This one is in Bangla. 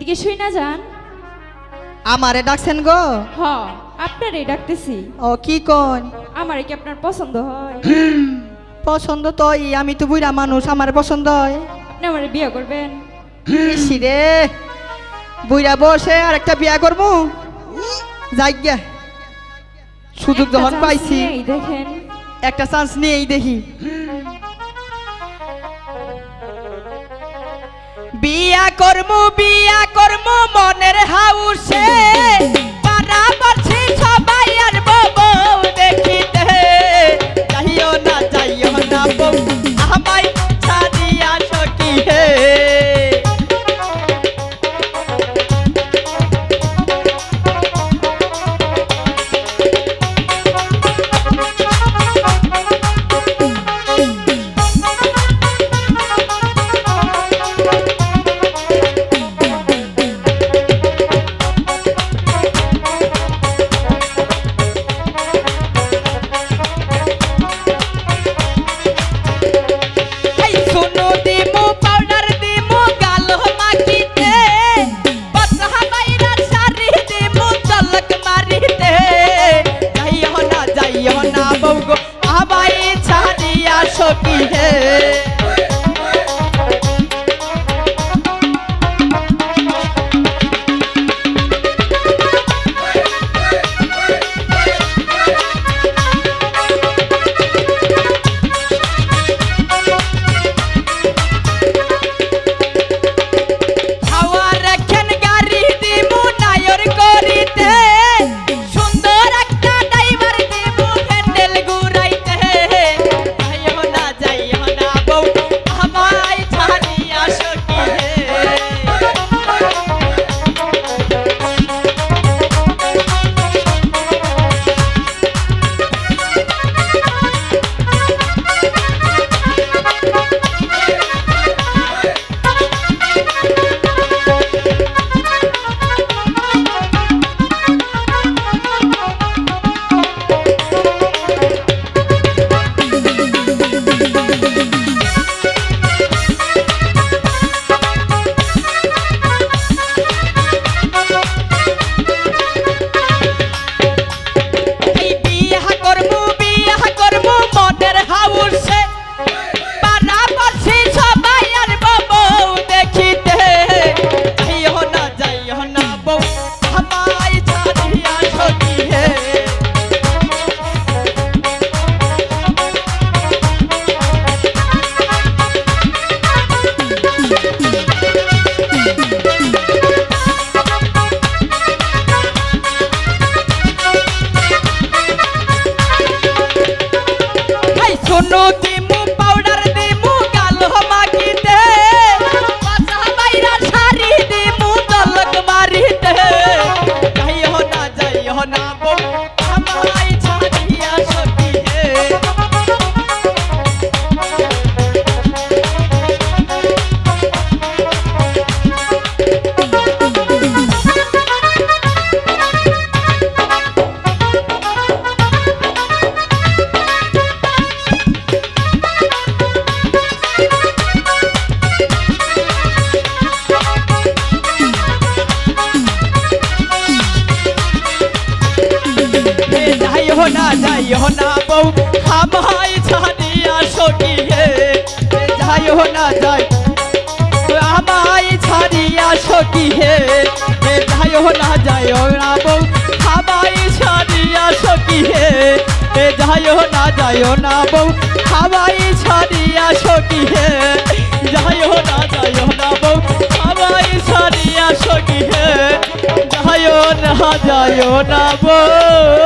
এদিকে শুই না যান। আমারে ডাকছেন গো? হ, আপনারই ডাকতেছি। ও কি কোন? আমারে কি আপনার পছন্দ হয়? পছন্দ তো আমি তো বুড়া মানুষ, আমার পছন্দ হয়। আপনি আমারে বিয়ে করবেন? ইসি রে, বুড়া বসে আর একটা বিয়া করবো, যাই গিয়া সুযোগ একটা যখন chance পাইছি নিয়েই দেখেন। একটা চান্স নিয়েই দেখি। বিয়া কর্ম মনের হাউসে পাড়া পড়ছে সবাই আর বউ দেখিতে, যাইও না বউ আমায় ছাড়িয়া সখী হে। সখী হে যাইও না বউ আমায় ছাড়িয়া সখী হে, যাইও না আমায় ছাড়িয়া সখী হে, যাইও না বউ আমায় ছাড়িয়া সখী হে, যাইও না বউ আমায় ছাড়িয়া সখী হে, যাইও না বউ আমায় ছাড়িয়া সখী হে, যাইও না বউ।